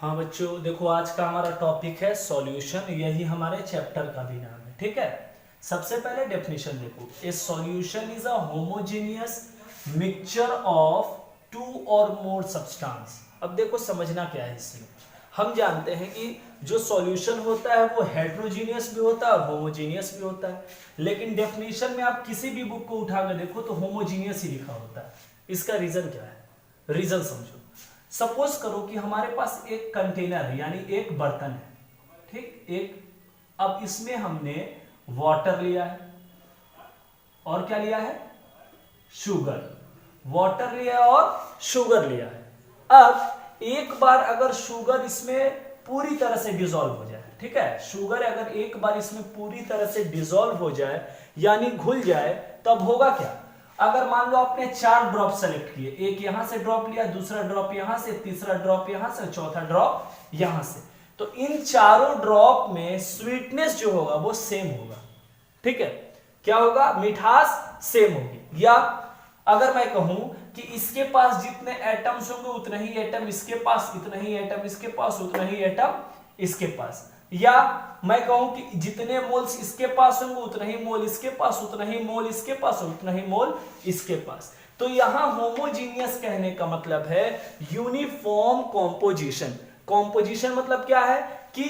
हाँ बच्चों, देखो आज का हमारा टॉपिक है सॉल्यूशन। यही हमारे चैप्टर का भी नाम है, ठीक है। सबसे पहले डेफिनेशन देखो, a solution is a homogeneous mixture of two or more substance. अब देखो समझना क्या है इसमें। हम जानते हैं कि जो सॉल्यूशन होता है वो हेट्रोजीनियस भी होता है और होमोजेनियस भी होता है, लेकिन डेफिनेशन में आप किसी भी बुक को उठाकर देखो तो होमोजेनियस ही लिखा होता है। इसका रीजन क्या है, रीजन समझो। सपोज करो कि हमारे पास एक कंटेनर है, यानी एक बर्तन है, ठीक। एक अब इसमें हमने वाटर लिया है और क्या लिया है, शुगर। वाटर लिया और शुगर लिया है। अब एक बार अगर शुगर इसमें पूरी तरह से डिसॉल्व हो जाए, ठीक है, शुगर अगर एक बार इसमें पूरी तरह से डिसॉल्व हो जाए यानी घुल जाए, तब होगा क्या। अगर मान लो आपने 4 ड्रॉप सेलेक्ट किए, एक यहां से ड्रॉप लिया, दूसरा ड्रॉप यहां से, तीसरा ड्रॉप यहां से, चौथा ड्रॉप यहां से, तो इन चारों ड्रॉप में स्वीटनेस जो होगा वो सेम होगा, ठीक है। क्या होगा, मिठास सेम होगी। या अगर मैं कहूं कि इसके पास जितने एटम्स होंगे उतने ही एटम इसके पास, इतने ही एटम इसके पास, उतने ही एटम इसके पास। या मैं कहूं कि जितने मोल्स इसके पास होंगे उतने ही मोल इसके पास, उतने ही मोल इसके पास, उतना ही मोल इसके पास। तो यहां होमोजीनियस कहने का मतलब है यूनिफॉर्म कॉम्पोजिशन। कॉम्पोजिशन मतलब क्या है कि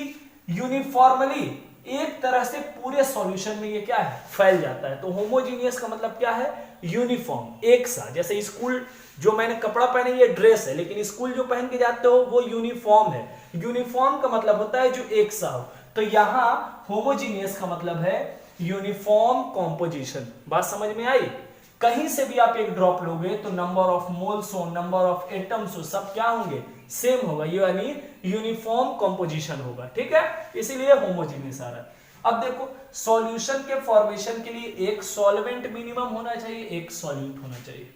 यूनिफॉर्मली एक तरह से पूरे सॉल्यूशन में ये क्या है, फैल जाता है। तो होमोजीनियस का मतलब क्या है, यूनिफॉर्म, एक सा। जैसे स्कूल जो मैंने कपड़ा पहने ये ड्रेस है, लेकिन स्कूल जो पहन के जाते हो वो यूनिफॉर्म है। यूनिफॉर्म का मतलब होता है जो एक सा हो। तो यहां होमोजीनियस का मतलब है यूनिफॉर्म कॉम्पोजिशन। बात समझ में आई। कहीं से भी आप एक ड्रॉप लोगे तो नंबर ऑफ मोल्स हो, नंबर ऑफ एटम्स हो, सब क्या होंगे, सेम होगा, यानी यूनिफॉर्म कॉम्पोजिशन होगा, ठीक है। इसीलिए होमोजीनियस आ रहा है। अब देखो सॉल्यूशन के फॉर्मेशन के लिए एक सॉल्वेंट मिनिमम होना चाहिए, एक सॉल्यूट होना चाहिए।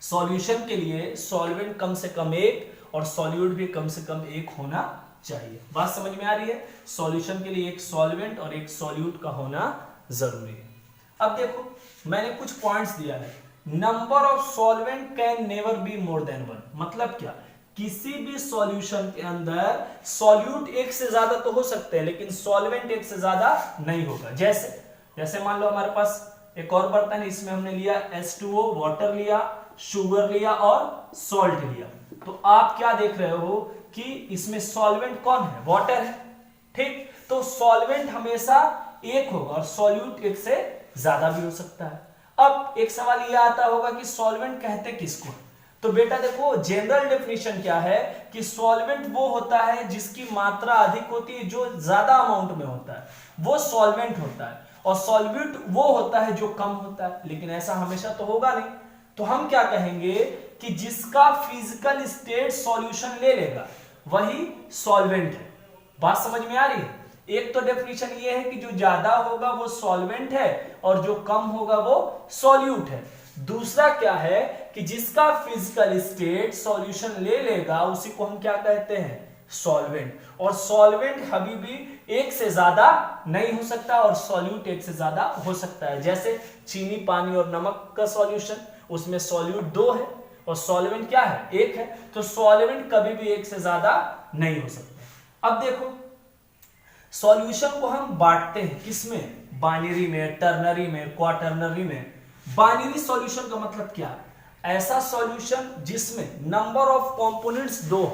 सॉल्यूशन के लिए सॉल्वेंट कम से कम एक और सॉल्यूट भी कम से कम एक होना चाहिए। बात समझ में आ रही है। सॉल्यूशन के लिए एक सॉल्वेंट और एक सॉल्यूट का होना जरूरी है। अब देखो मैंने कुछ पॉइंट्स दिया है। Number of solvent can never be more than one. मतलब क्या, किसी भी सॉल्यूशन के अंदर सॉल्यूट एक से ज्यादा तो हो सकते हैं, लेकिन सॉल्वेंट एक से ज्यादा नहीं होगा। जैसे मान लो हमारे पास एक और बर्तन है, इसमें हमने लिया H2O, वाटर लिया, शुगर लिया और सॉल्ट लिया। तो आप क्या देख रहे हो कि इसमें सॉल्वेंट कौन है, वाटर है, ठीक। तो सॉल्वेंट हमेशा एक होगा और सॉल्यूट एक से ज्यादा भी हो सकता है। अब एक सवाल यह आता होगा कि सॉल्वेंट कहते किसको। तो बेटा देखो जनरल डेफिनेशन क्या है कि सॉल्वेंट वो होता है जिसकी मात्रा अधिक होती है, जो ज्यादा अमाउंट में होता है, वो सॉल्वेंट होता है। और सॉल्यूट वो होता है जो कम होता है, लेकिन ऐसा हमेशा तो होगा नहीं। तो हम क्या कहेंगे कि जिसका फिजिकल स्टेट सॉल्यूशन ले लेगा वही सॉल्वेंट है। बात समझ में आ रही है। एक तो डेफिनेशन ये है कि जो ज्यादा होगा वो सॉल्वेंट है और जो कम होगा वो सॉल्यूट है। दूसरा क्या है कि जिसका फिजिकल स्टेट सॉल्यूशन ले लेगा उसी को हम क्या कहते हैं, सॉल्वेंट। और सॉल्वेंट कभी भी एक से ज्यादा नहीं हो सकता और सॉल्यूट एक से ज्यादा हो सकता है। जैसे चीनी, पानी और नमक का सॉल्यूशन, उसमें सॉल्यूट 2 है और सॉल्वेंट क्या है, 1 है। तो सॉल्वेंट कभी भी एक से ज्यादा नहीं हो सकता। अब देखो सॉल्यूशन को हम बांटते हैं किसमें, बाइनरी में, टर्नरी में, क्वाटर्नरी में। बाइनरी सॉल्यूशन का मतलब क्या, ऐसा सॉल्यूशन जिसमें नंबर ऑफ कंपोनेंट्स 2।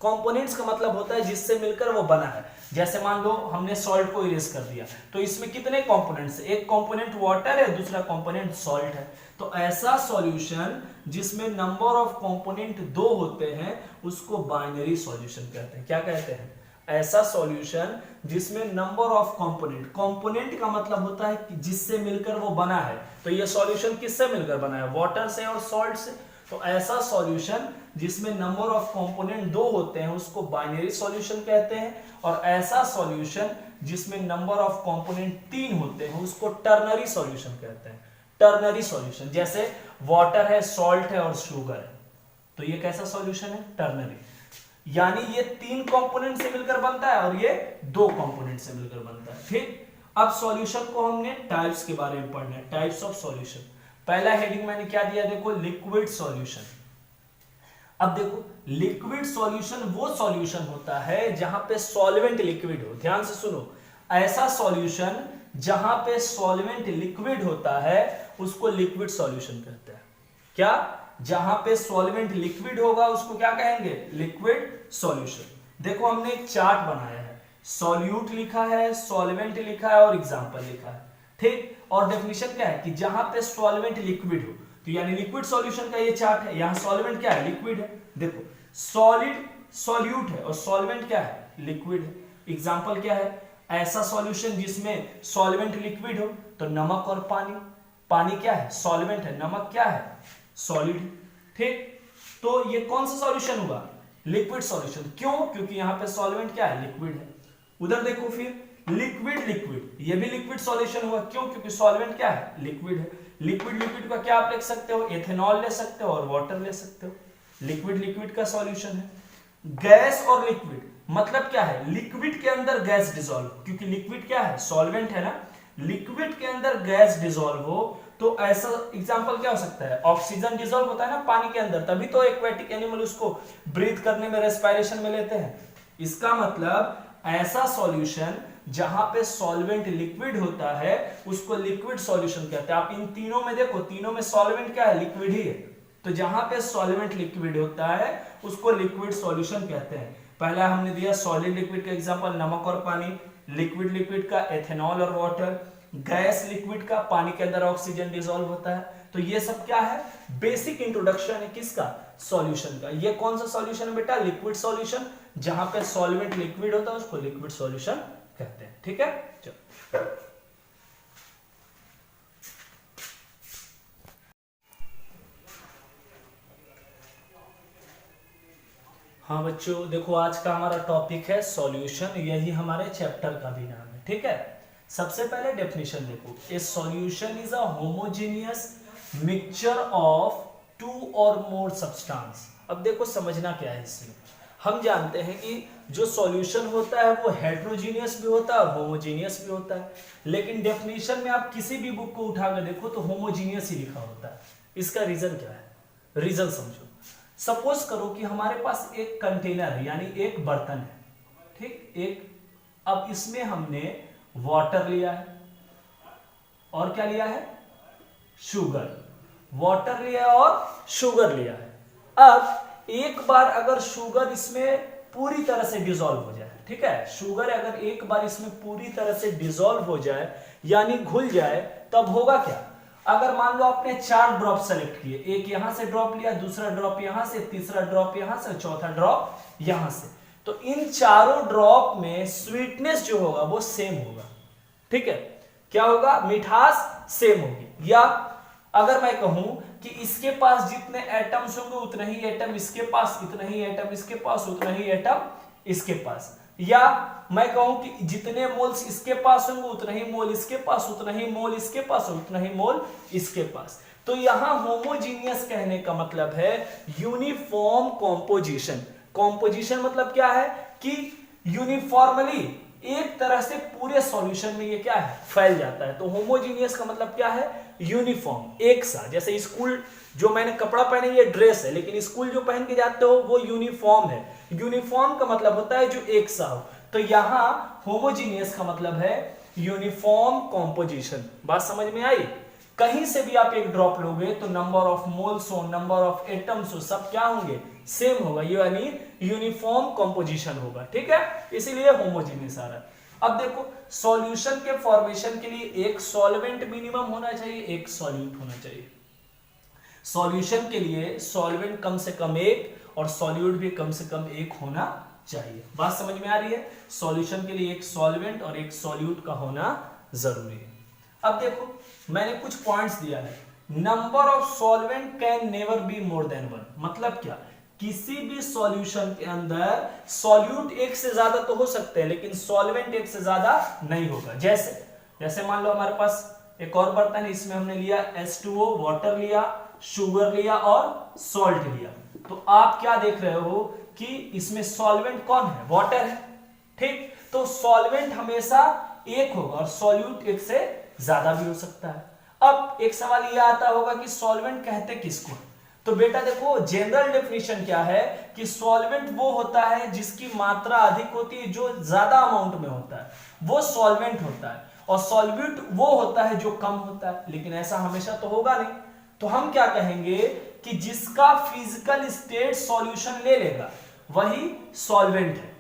कंपोनेंट्स का मतलब होता है जिससे मिलकर वो बना है। जैसे मान लो हमने सॉल्ट को इरेज कर दिया, तो इसमें कितने कंपोनेंट्स, एक कंपोनेंट वाटर है, दूसरा कंपोनेंट सॉल्ट है। तो ऐसा सॉल्यूशन जिसमें नंबर ऑफ कंपोनेंट 2 होते हैं उसको बाइनरी सॉल्यूशन कहते हैं। क्या कहते हैं, ऐसा सॉल्यूशन जिसमें नंबर ऑफ कंपोनेंट, कंपोनेंट का मतलब होता है कि जिससे मिलकर वो बना है। तो ये सॉल्यूशन किससे मिलकर बना है, वाटर से और सॉल्ट से। तो ऐसा सॉल्यूशन जिसमें नंबर ऑफ कंपोनेंट 2 होते हैं उसको बाइनरी सॉल्यूशन कहते हैं। और ऐसा सॉल्यूशन जिसमें नंबर ऑफ कंपोनेंट 3 होते हैं उसको टर्नरी सॉल्यूशन कहते हैं। टर्नरी सॉल्यूशन जैसे वाटर है, सॉल्ट है और शुगर है, तो ये कैसा सॉल्यूशन है, टर्नरी। यानी ये 3 कंपोनेंट से मिलकर बनता है और ये 2 कंपोनेंट से मिलकर बनता है, ठीक। अब सॉल्यूशन को हमने टाइप्स के बारे में पढ़ना है, टाइप्स ऑफ सॉल्यूशन। पहला हेडिंग मैंने क्या दिया देखो, लिक्विड सॉल्यूशन। अब देखो लिक्विड सॉल्यूशन वो सॉल्यूशन होता है जहां पे सॉल्वेंट लिक्विड हो। ध्यान से सुनो, ऐसा सॉल्यूशन जहां पे सॉल्वेंट लिक्विड होता है उसको लिक्विड सॉल्यूशन कहते हैं। क्या? जहां पे सॉल्वेंट लिक्विड होगा उसको क्या कहेंगे? Liquid solution. देखो हमने एक चार्ट बनाया है, सॉल्यूट लिखा है, सॉल्वेंट लिखा है और एग्जांपल लिखा है, ठीक। और डेफिनेशन क्या है कि जहां पे सॉल्वेंट लिक्विड हो, तो यानी लिक्विड सॉल्यूशन का ये चार्ट है। यहां सॉल्वेंट क्या है? लिक्विड है। देखो सॉलिड सॉल्यूट है और सॉल्वेंट क्या है? लिक्विड है। एग्जांपल क्या है? ऐसा सॉल्यूशन जिसमें सॉल्वेंट लिक्विड हो, तो नमक और पानी। पानी क्या है? सॉल्वेंट है। नमक क्या है? सॉलिड, ठीक। तो ये कौन सा सॉल्यूशन हुआ? Liquid solution. क्यों? क्योंकि यहां पे सॉल्वेंट क्या है? लिक्विड है। उधर देखो फिर लिक्विड लिक्विड, ये भी लिक्विड सॉल्यूशन हुआ। क्यों? क्योंकि सॉल्वेंट क्या है? लिक्विड है। लिक्विड लिक्विड का क्या आप लिख सकते हो? एथेनॉल ले सकते हो और वाटर ले सकते हो। लिक्विड लिक्विड का सॉल्यूशन है। गैस और लिक्विड मतलब क्या है? लिक्विड के अंदर गैस डिसॉल्व, क्योंकि लिक्विड क्या है? सॉल्वेंट है ना। लिक्विड के अंदर गैस डिसॉल्व हो तो ऐसा एग्जांपल क्या हो सकता है? ऑक्सीजन डिसॉल्व होता है ना पानी के अंदर, तभी तो एक्वेटिक एनिमल उसको ब्रीथ करने में, रेस्पिरेशन में लेते हैं। इसका मतलब ऐसा सॉल्यूशन जहां पे सॉल्वेंट लिक्विड होता है उसको लिक्विड सॉल्यूशन कहते हैं। आप इन तीनों में देखो, तीनों में सॉल्वेंट क्या है? लिक्विड ही है। तो जहां पे सॉल्वेंट लिक्विड होता है उसको लिक्विड सॉल्यूशन कहते हैं। पहला हमने दिया सॉलिड लिक्विड का एग्जांपल नमक और पानी, लिक्विड लिक्विड का एथेनॉल और वाटर, गैस लिक्विड का पानी के अंदर ऑक्सीजन डिसॉल्व होता है। तो ये सब क्या है? बेसिक इंट्रोडक्शन है किसका? सॉल्यूशन का। ये कौन सा सॉल्यूशन है बेटा? Liquid solution. जहां पे सॉल्वेंट लिक्विड होता है उसको लिक्विड सॉल्यूशन कहते हैं, ठीक है। चलो हाँ बच्चों देखो, आज का हमारा टॉपिक है सॉल्यूशन, यही हमारे चैप्टर का भी नाम है, ठीक है। सबसे पहले डेफिनेशन देखो, a solution is a homogeneous mixture of two or more substance. अब देखो समझना क्या है इसमें, हम जानते हैं कि जो सॉल्यूशन होता है वो हेट्रोजीनियस भी होता है और होमोजीनियस भी होता है, लेकिन डेफिनेशन में आप किसी भी बुक को उठाकर देखो तो होमोजीनियस ही लिखा होता है। इसका रीजन क्या है? रीजन समझो। सपोज करो कि हमारे पास एक कंटेनर है, यानी एक बर्तन है, ठीक। एक, अब इसमें हमने वाटर लिया है और क्या लिया है? शुगर। वाटर लिया और शुगर लिया है। अब एक बार अगर शुगर इसमें पूरी तरह से डिसॉल्व हो जाए, ठीक है, शुगर अगर एक बार इसमें पूरी तरह से डिसॉल्व हो जाए यानी घुल जाए, तब होगा क्या? अगर मान लो आपने 4 ड्रॉप सेलेक्ट किए, एक यहां से ड्रॉप लिया, दूसरा ड्रॉप यहां से, तीसरा ड्रॉप यहां से, चौथा ड्रॉप यहां से, तो इन चारों ड्रॉप में स्वीटनेस जो होगा वो सेम होगा, ठीक है। क्या होगा? मिठास सेम होगी। या अगर मैं कहूं कि इसके पास जितने एटम्स होंगे उतने ही एटम इसके पास, इतने ही एटम इसके पास, उतना ही एटम इसके पास। या मैं कहूं कि जितने मोल्स इसके पास होंगे उतना ही मोल इसके पास, उतना ही मोल इसके पास, उतना ही मोल इसके पास। तो यहां होमोजीनियस कहने का मतलब है यूनिफॉर्म कॉम्पोजिशन। कॉम्पोजिशन मतलब क्या है? कि यूनिफॉर्मली एक तरह से पूरे सॉल्यूशन में ये क्या है? फैल जाता है। तो होमोजीनियस का मतलब क्या है? यूनिफॉर्म, एक सा। जैसे स्कूल जो मैंने कपड़ा पहने ये ड्रेस है, लेकिन स्कूल जो पहन के जाते हो वो यूनिफॉर्म है। यूनिफॉर्म का मतलब होता है जो एक सा हो। तो यहां होमोजीनियस का मतलब है यूनिफॉर्म कॉम्पोजिशन। बात समझ में आई? कहीं से भी आप एक ड्रॉप लोगे तो नंबर ऑफ मोल्स हो, नंबर ऑफ एटम्स हो, सब क्या होंगे? सेम होगा, यानी यूनिफॉर्म कॉम्पोजिशन होगा, ठीक है। इसीलिए होमोजीनियस आ रहा है। अब देखो सॉल्यूशन के फॉर्मेशन के लिए एक सॉल्वेंट मिनिमम होना चाहिए, एक सॉल्यूट होना चाहिए। सॉल्यूशन के लिए सॉल्वेंट कम से कम एक और सॉल्यूट भी कम से कम एक होना चाहिए। बात समझ में आ रही है? सॉल्यूशन के लिए एक सॉल्वेंट और एक सॉल्यूट का होना जरूरी है। अब देखो मैंने कुछ पॉइंट्स दिया है। Number of solvent can never be more than 1। मतलब क्या? किसी भी सॉल्यूशन के अंदर सॉल्यूट एक से ज्यादा तो हो सकते हैं, लेकिन सॉल्वेंट एक से ज्यादा नहीं होगा। जैसे मान लो हमारे पास एक और बर्तन है, इसमें हमने लिया H2O, वाटर लिया, शुगर लिया और सॉल्ट लिया। तो आप क्या देख रहे हो कि इसमें सॉल्वेंट कौन है? वाटर है, ठीक। तो सॉल्वेंट हमेशा एक होगा और सॉल्यूट एक से ज्यादा भी हो सकता है। अब एक सवाल यह आता होगा कि सॉल्वेंट कहते किसको? तो बेटा देखो जनरल डेफिनेशन क्या है कि सॉल्वेंट वो होता है जिसकी मात्रा अधिक होती है, जो ज्यादा अमाउंट में होता है वो सॉल्वेंट होता है, और सॉल्यूट वो होता है जो कम होता है। लेकिन ऐसा हमेशा तो होगा नहीं, तो हम क्या कहेंगे कि जिसका फिजिकल स्टेट सॉल्यूशन ले लेगा वही सॉल्वेंट है।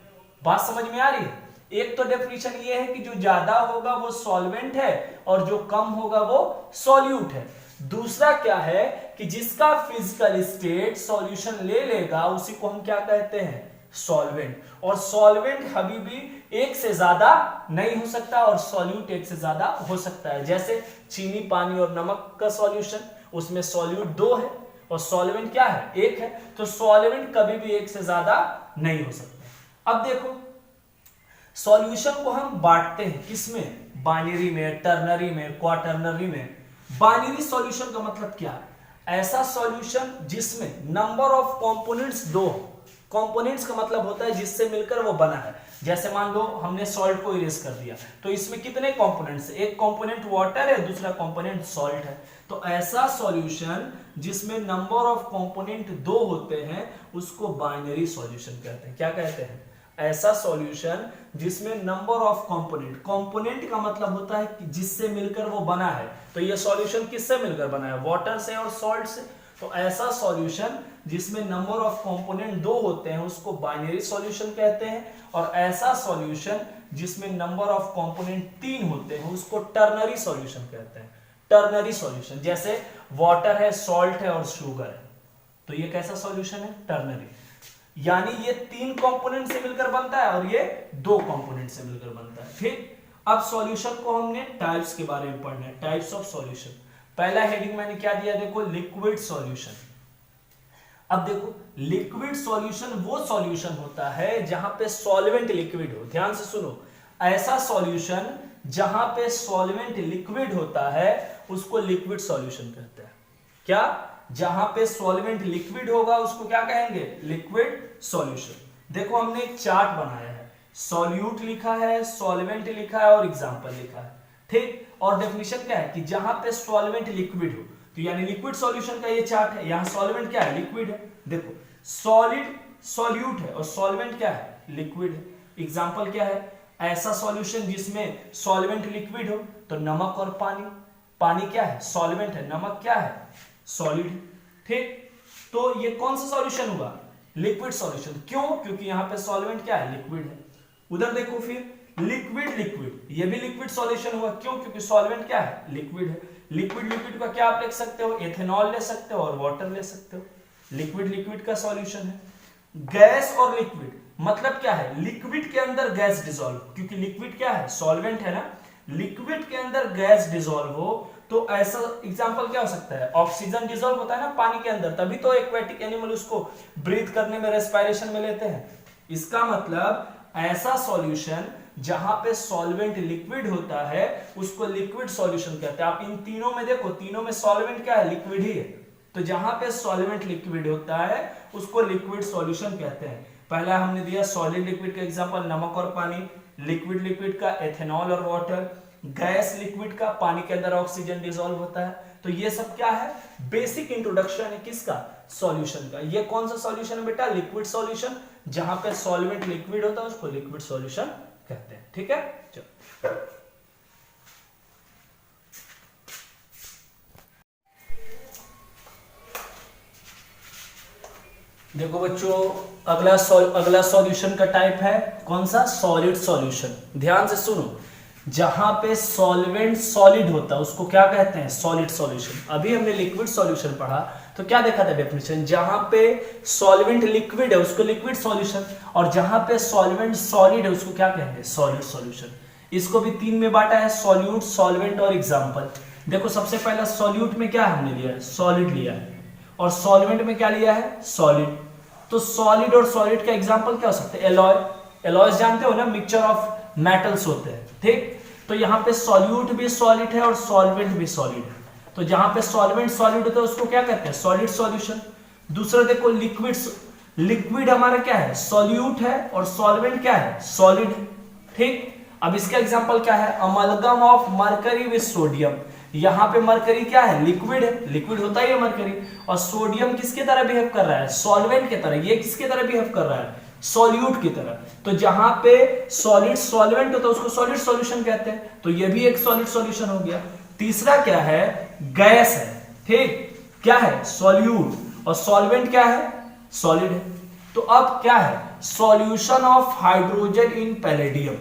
बात समझ में आ रही है? एक तो डेफिनेशन ये है कि जो ज्यादा होगा वो सॉल्वेंट है और जो कम होगा वो सॉल्यूट है। दूसरा क्या है कि जिसका फिजिकल स्टेट सॉल्यूशन ले लेगा उसी को हम क्या कहते हैं? सॉल्वेंट। और सॉल्वेंट कभी भी एक से ज्यादा नहीं हो सकता और सॉल्यूट एक से ज्यादा हो सकता है। जैसे चीनी, पानी और नमक का सॉल्यूशन, उसमें सॉल्यूट 2 है और सॉल्वेंट क्या है? 1 है। तो सॉल्वेंट कभी भी एक से ज्यादा नहीं हो सकता। अब देखो सॉल्यूशन को हम बांटते हैं किसमें? बाइनरी में, टर्नरी में, क्वाटर्नरी में। बाइनरी सॉल्यूशन का मतलब क्या है? ऐसा सॉल्यूशन जिसमें नंबर ऑफ कंपोनेंट्स 2। कंपोनेंट्स का मतलब होता है जिससे मिलकर वो बना है। जैसे मान लो हमने सॉल्ट को इरेज कर दिया, तो इसमें कितने कंपोनेंट्स? एक कंपोनेंट वाटर है, दूसरा कंपोनेंट सॉल्ट है। तो ऐसा सॉल्यूशन जिसमें नंबर ऑफ कंपोनेंट 2 होते हैं उसको बाइनरी सॉल्यूशन कहते हैं। क्या कहते हैं? ऐसा सॉल्यूशन जिसमें नंबर ऑफ कंपोनेंट, कंपोनेंट का मतलब होता है कि जिससे मिलकर वो बना है। तो ये सॉल्यूशन किससे मिलकर बना है? वाटर से और सॉल्ट से। तो ऐसा सॉल्यूशन जिसमें नंबर ऑफ कंपोनेंट 2 होते हैं उसको बाइनरी सॉल्यूशन कहते हैं, और ऐसा सॉल्यूशन जिसमें नंबर ऑफ कंपोनेंट 3 होते हैं उसको टर्नरी सॉल्यूशन कहते हैं। टर्नरी सॉल्यूशन जैसे वाटर है, सॉल्ट है और शुगर है, तो ये कैसा सॉल्यूशन है? टर्नरी। यानी ये 3 कंपोनेंट से मिलकर बनता है और ये 2 कंपोनेंट से मिलकर बनता है। ठीक, अब सॉल्यूशन को हमने टाइप्स के बारे में पढ़ना है, टाइप्स ऑफ सॉल्यूशन। पहला हेडिंग मैंने क्या दिया? देखो लिक्विड सॉल्यूशन। अब देखो लिक्विड सॉल्यूशन वो सॉल्यूशन होता है जहां पे सॉल्वेंट लिक्विड हो। ध्यान से सुनो, ऐसा सॉल्यूशन जहां पे सॉल्वेंट लिक्विड होता है उसको लिक्विड सॉल्यूशन कहते हैं। क्या? जहां पे सॉल्वेंट लिक्विड होगा उसको क्या कहेंगे? Liquid solution. देखो हमने एक चार्ट बनाया है, सॉल्यूट लिखा है, सॉल्वेंट लिखा है और एग्जांपल लिखा है। ठीक, और डेफिनेशन क्या है कि जहां पे सॉल्वेंट लिक्विड हो, तो यानी लिक्विड सॉल्यूशन का ये चार्ट है। यहां सॉल्वेंट क्या है? लिक्विड है। देखो सॉलिड सॉल्यूट है और सॉल्वेंट क्या है? लिक्विड है। एग्जांपल क्या है? ऐसा सॉल्यूशन जिसमें सॉल्वेंट लिक्विड हो, तो नमक और पानी। पानी क्या है? सॉल्वेंट है। नमक क्या है? सॉलिड। ठीक, तो ये कौन सा सॉल्यूशन हुआ? Liquid solution. क्यों? क्योंकि यहां पे सॉल्वेंट क्या है? लिक्विड है। उधर देखो फिर लिक्विड लिक्विड, ये भी लिक्विड सॉल्यूशन हुआ। क्यों? क्योंकि सॉल्वेंट क्या है? लिक्विड है। लिक्विड लिक्विड का क्या आप लिख सकते हो? एथेनॉल ले सकते हो और वाटर ले सकते हो। लिक्विड लिक्विड का सॉल्यूशन है। गैस और लिक्विड मतलब क्या है? लिक्विड के अंदर गैस डिसॉल्व, क्योंकि लिक्विड क्या है? सॉल्वेंट है ना। लिक्विड के अंदर गैस डिसॉल्व हो तो ऐसा एग्जांपल क्या हो सकता है? ऑक्सीजन डिसॉल्व होता है ना पानी के अंदर, तभी तो एक्वेटिक एनिमल उसको ब्रीथ करने में, रेस्पिरेशन में लेते हैं। इसका मतलब ऐसा सॉल्यूशन जहां पे सॉल्वेंट लिक्विड होता है उसको लिक्विड सॉल्यूशन कहते हैं। आप इन तीनों में देखो, तीनों में सॉल्वेंट क्या है? लिक्विड ही है। तो जहां पे सॉल्वेंट लिक्विड होता है उसको लिक्विड सॉल्यूशन कहते हैं। पहला हमने दिया सॉलिड लिक्विड का एग्जांपल नमक और पानी, लिक्विड लिक्विड का एथेनॉल और वाटर, गैस लिक्विड का पानी के अंदर ऑक्सीजन डिसॉल्व होता है। तो ये सब क्या है? बेसिक इंट्रोडक्शन है किसका? सॉल्यूशन का। ये कौन सा सॉल्यूशन है बेटा? Liquid solution. जहां पे सॉल्वेंट लिक्विड होता है उसको लिक्विड सॉल्यूशन कहते हैं। ठीक है, चलो देखो बच्चों, अगला सॉल्यूशन का टाइप है कौन सा? Solid solution. ध्यान से सुनो, जहां पे सॉल्वेंट सॉलिड होता है उसको क्या कहते हैं? Solid solution. अभी हमने लिक्विड सॉल्यूशन पढ़ा तो क्या देखा था डेफिनेशन? जहां पे सॉल्वेंट लिक्विड है उसको लिक्विड सॉल्यूशन, और जहां पे सॉल्वेंट सॉलिड है उसको क्या कहेंगे? Solid solution. इसको भी 3 में बांटा है, सॉल्यूट, सॉल्वेंट और एग्जांपल। देखो सबसे पहला सॉल्यूट में क्या हमने लिया है? सॉलिड लिया है, और सॉल्वेंट में क्या लिया है? सॉलिड। तो सॉलिड और सॉलिड का एग्जांपल क्या हो सकते हैं? एलॉय। एलॉयज जानते हो ना, मिक्सचर ऑफ मेटल्स होते हैं। ठीक, तो यहाँ पे सॉल्यूट भी सॉलिड है और सॉल्वेंट भी सॉलिड है। तो जहां पे सॉल्वेंट सॉलिड होता है उसको क्या कहते हैं? Solid solution. दूसरा देखो लिक्विड, लिक्विड हमारा क्या है? सॉल्यूट है, और सॉल्वेंट क्या है? सॉलिड। ठीक, अब इसका एग्जांपल क्या है? Amalgam of mercury with sodium. यहाँ पे मरकरी क्या है, लिक्विड है, लिक्विड होता ही है मरकरी। और सोडियम किसके तरह बिहेव कर रहा है, सॉल्वेंट की तरह। ये किसके तरह बिहेव कर रहा है, सॉल्यूट की तरह। तो जहां पे सॉलिड सॉल्वेंट होता है उसको सॉलिड सॉल्यूशन कहते हैं, तो ये भी एक सॉलिड सॉल्यूशन हो गया। तीसरा क्या है, गैस है, ठीक, क्या है, सॉल्यूट, और सॉल्वेंट क्या है, सॉलिड है। तो अब क्या है, solution of hydrogen in palladium,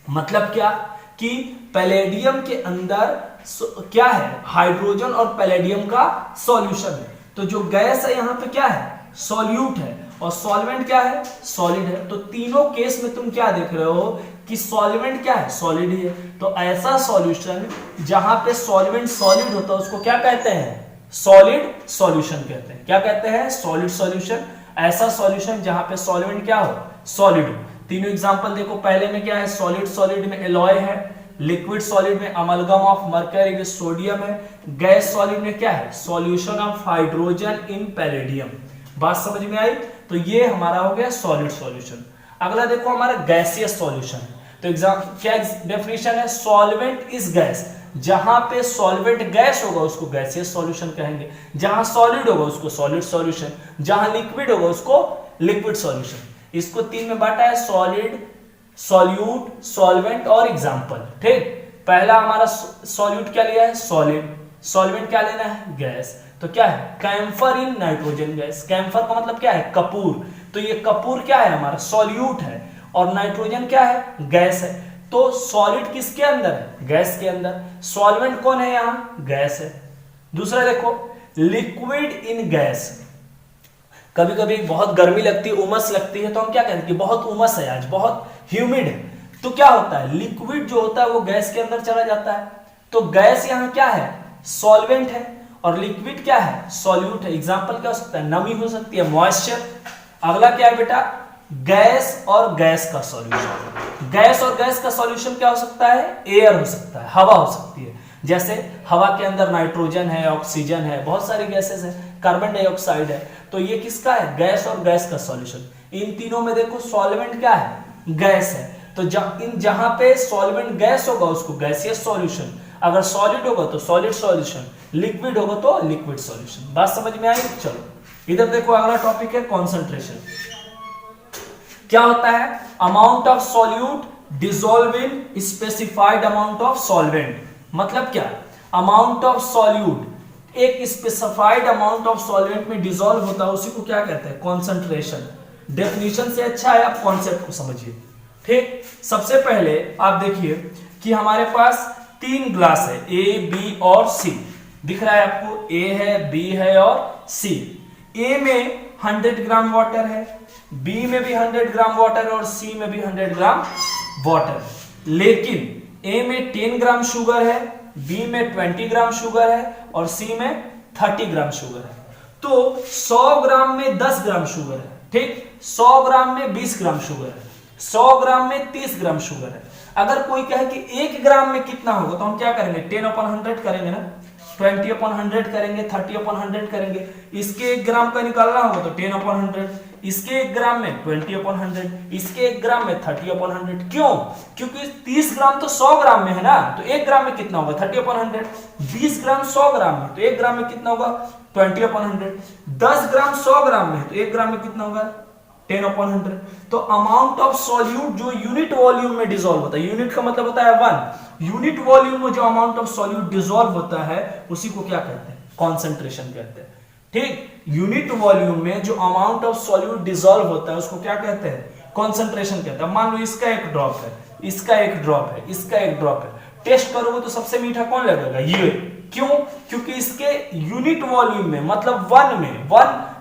मतलब क्या कि पैलेडियम के अंदर क्या है, हाइड्रोजन और पैलेडियम का सॉल्यूशन है। तो जो गैस है यहां पे क्या है, सॉल्यूट है, और सॉल्वेंट क्या है, सॉलिड है। तो तीनों केस में तुम क्या देख रहे हो कि सॉल्वेंट क्या है, सॉलिड ही है। तो ऐसा सॉल्यूशन जहां पे सॉल्वेंट सॉलिड होता है उसको क्या कहते हैं, सॉलिड सॉल्यूशन कहते हैं। क्या कहते हैं, सॉलिड सॉल्यूशन। ऐसा सॉल्यूशन जहां पे सॉल्वेंट क्या हो, सॉलिड हो। तीनों एग्जांपल देखो, पहले में क्या है, सॉलिड सॉलिड में एलॉय है, लिक्विड सॉलिड में amalgam of mercury with sodium है, गैस सॉलिड में क्या है, solution of hydrogen in palladium. बात समझ में आई। तो ये हमारा हो गया सॉलिड सॉल्यूशन। अगला देखो हमारा गैसियस सॉल्यूशन। तो एग्जाम क्या डेफिनेशन है, सॉल्वेंट इज गैस। जहां पे सॉल्वेंट गैस होगा उसको गैसियस सॉल्यूशन कहेंगे, जहां सॉलिड होगा उसको सॉलिड सॉल्यूशन, जहां लिक्विड होगा उसको लिक्विड सॉल्यूशन। इसको तीन में बांटा है, सॉलिड, सॉल्यूट, सॉल्वेंट और एग्जाम्पल। ठीक, पहला हमारा सॉल्यूट क्या लिया है, सॉलिड, सॉल्वेंट क्या लेना है, गैस। तो क्या है, camphor in nitrogen gas. Camphor का मतलब क्या है, कपूर। तो ये कपूर क्या है, हमारा सॉल्यूट है, और नाइट्रोजन क्या है, गैस है। तो सॉलिड किसके अंदर है, गैस के अंदर। सॉल्वेंट कौन है, यहां गैस है। दूसरा देखो, लिक्विड इन गैस। कभी कभी बहुत गर्मी लगती है, उमस लगती है, तो हम क्या कहते हैं कि बहुत उमस है आज, बहुत ह्यूमिड है। तो क्या होता है, लिक्विड जो होता है वो गैस के अंदर चला जाता है। तो गैस यहां क्या है, सॉल्वेंट है, और लिक्विड क्या है, सॉल्यूट है। एग्जांपल क्या हो सकता है, नमी हो सकती है, मॉइस्चर। अगला क्या है बेटा, गैस और गैस का सॉल्यूशन। गैस और गैस का सॉल्यूशन क्या हो सकता है, एयर हो सकता है, हवा हो सकती है। जैसे हवा के अंदर नाइट्रोजन है, ऑक्सीजन है, बहुत सारी गैसेस है, कार्बन डाइऑक्साइड है। तो ये किसका है, गैस और गैस का सॉल्यूशन। इन तीनों में देखो सॉल्वेंट क्या है, गैस है। तो जहां पे सॉल्वेंट गैस होगा उसको गैसियस सॉल्यूशन, अगर सॉलिड होगा तो सॉलिड सॉल्यूशन, लिक्विड होगा तो लिक्विड सॉल्यूशन। बात समझ में आई। चलो इधर देखो, अगला टॉपिक है कॉन्सेंट्रेशन। क्या होता है, amount of solute dissolve in specified amount of solvent. मतलब क्या, अमाउंट ऑफ सॉल्यूट एक स्पेसिफाइड अमाउंट ऑफ सॉल्वेंट में डिसॉल्व होता है, उसी को क्या कहते हैं, कॉन्सेंट्रेशन। डेफिनेशन से अच्छा है आप कॉन्सेप्ट को समझिए। ठीक, सबसे पहले आप देखिए कि हमारे पास तीन ग्लास है, ए बी और सी। दिख रहा है आपको, ए है, बी है और सी। ए में 100 ग्राम वाटर है, बी में भी 100 ग्राम वाटर और सी में भी 100 ग्राम वाटर। लेकिन ए में 10 ग्राम शुगर है, बी में 20 ग्राम शुगर है और सी में 30 ग्राम शुगर है। तो 100 ग्राम में 10 ग्राम शुगर है, ठीक, 100 ग्राम में 20 ग्राम शुगर है, 100 ग्राम में 30 ग्राम शुगर है। अगर कोई कहे कि 1 ग्राम में कितना होगा, तो हम क्या करेंगे, 10/100 करेंगे ना, 20/100 करेंगे, 30/100 करेंगे। इसके 1 ग्राम का निकालना होगा तो 10/100, इसके 1 ग्राम में 20/100, इसके 1 ग्राम में 30/100। क्यों, क्योंकि 30 ग्राम तो 100 ग्राम में है ना, तो 1 ग्राम में कितना होगा, 30/100। 20 ग्राम 100 ग्राम में, तो 1 ग्राम में कितना होगा, 20/100। 10 ग्राम 100 ग्राम में, तो 1 ग्राम में कितना होगा, 10/100। तो अमाउंट ऑफ सॉल्यूट जो यूनिट वॉल्यूम में डिसॉल्व होता है, यूनिट का मतलब होता है 1, यूनिट वॉल्यूम में जो अमाउंट ऑफ सॉल्यूट डिसॉल्व होता है उसी को क्या कहते हैं, कॉन्सेंट्रेशन कहते हैं। ठीक, यूनिट वॉल्यूम में जो अमाउंट ऑफ सॉल्यूट डिसॉल्व होता है उसको क्या कहते हैं, कॉन्सेंट्रेशन कहते हैं। मान लो इसका एक ड्रॉप है, इसका एक ड्रॉप है, इसका एक ड्रॉप है, टेस्ट करोगे तो सबसे मीठा कौन लगेगा, ये। क्यों, क्योंकि इसके यूनिट वॉल्यूम में मतलब 1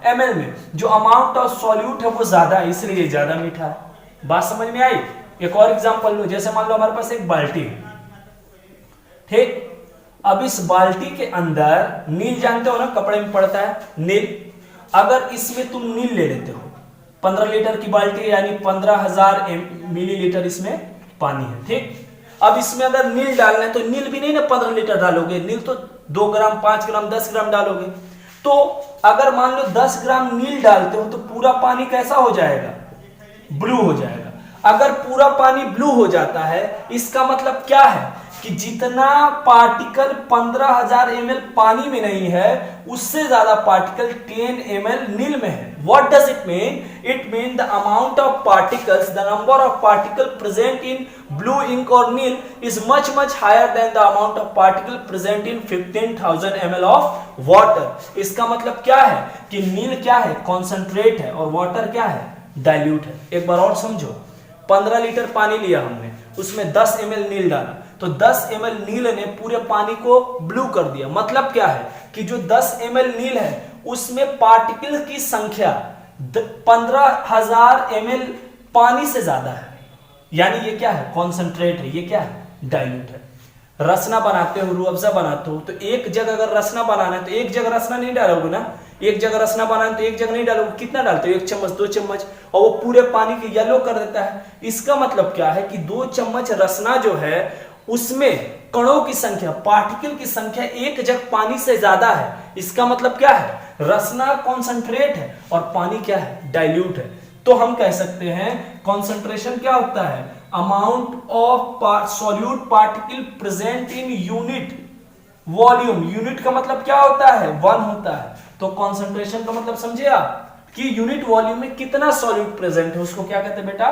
ml में जो अमाउंट ऑफ सॉल्यूट है वो ज्यादा है, इसलिए ज्यादा मीठा है। बात समझ में आई। एक और एग्जांपल लो, जैसे मान लो हमारे पास एक बाल्टी है, ठीक, अब इस बाल्टी के अंदर नील, जानते हो ना कपड़े में पड़ता है नील, अगर इसमें तुम नील ले लेते हो, 15 लीटर की बाल्टी यानी 15,000 मिलीलीटर इसमें पानी है, ठीक। अब इसमें अगर नील डालना है तो नील भी नहीं ना 15 लीटर डालोगे, नील तो 2 ग्राम 5 ग्राम 10 ग्राम डालोगे। तो अगर मान लो 10 ग्राम नील डालते हो तो पूरा पानी कैसा हो जाएगा, ब्लू हो जाएगा। अगर पूरा पानी ब्लू हो जाता है इसका मतलब क्या है कि जितना पार्टिकल 15,000 ml पानी में नहीं है उससे ज्यादा पार्टिकल 10 ml नील में है। What does it mean? It means the amount of particles, the number of particle present in blue ink और नील is much higher than the amount of particle present in 15,000 ml of water. इसका मतलब क्या है कि नील क्या है? Concentrate है और वाटर क्या है? डाइल्यूट है। एक बार और समझो, 15 लीटर पानी लिया हमने, उसमें 10 ml नील डाला, तो 10 ml नील ने पूरे पानी को ब्लू कर दिया। मतलब क्या है कि जो 10 ml नील है उसमें पार्टिकल की संख्या 15,000 ml पानी से ज्यादा है, यानी ये क्या है? कॉन्सेंट्रेट है। ये क्या है? डाइल्यूट है। रसना बनाते हो, रूह अफ़ज़ा बनाते हो, तो एक जगह अगर रसना बनाना है तो एक जगह रसना नहीं डालोगे ना, एक जगह रसना बनाना है तो एक जगह नहीं डालोगे। कितना डालते हो? 1 चम्मच 2 चम्मच, और वो पूरे पानी को येलो कर देता है। इसका मतलब क्या है कि 2 चम्मच रसना जो है उसमें कणों की संख्या, पार्टिकल की संख्या एक जग पानी से ज्यादा है। इसका मतलब क्या है? रसना कॉन्सेंट्रेट है और पानी क्या है? डाइल्यूट है। तो हम कह सकते हैं कॉन्सेंट्रेशन क्या होता है? Amount of solute particle present in unit volume. Unit का मतलब क्या होता है? 1 होता है। तो कॉन्सेंट्रेशन का मतलब समझे आप कि यूनिट वॉल्यूम में कितना सॉल्यूट प्रेजेंट है, उसको क्या कहते हैं बेटा?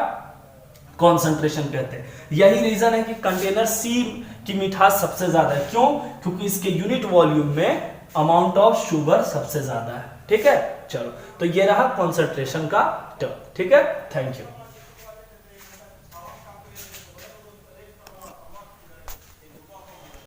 कॉन्सेंट्रेशन कहते हैं। यही रीजन है कि कंटेनर सी की मिठास सबसे ज्यादा है। क्यों? क्योंकि इसके यूनिट वॉल्यूम में अमाउंट ऑफ शुगर सबसे ज्यादा है। ठीक है, चलो, तो ये रहा कॉन्सेंट्रेशन का टर्म। ठीक है, थैंक यू।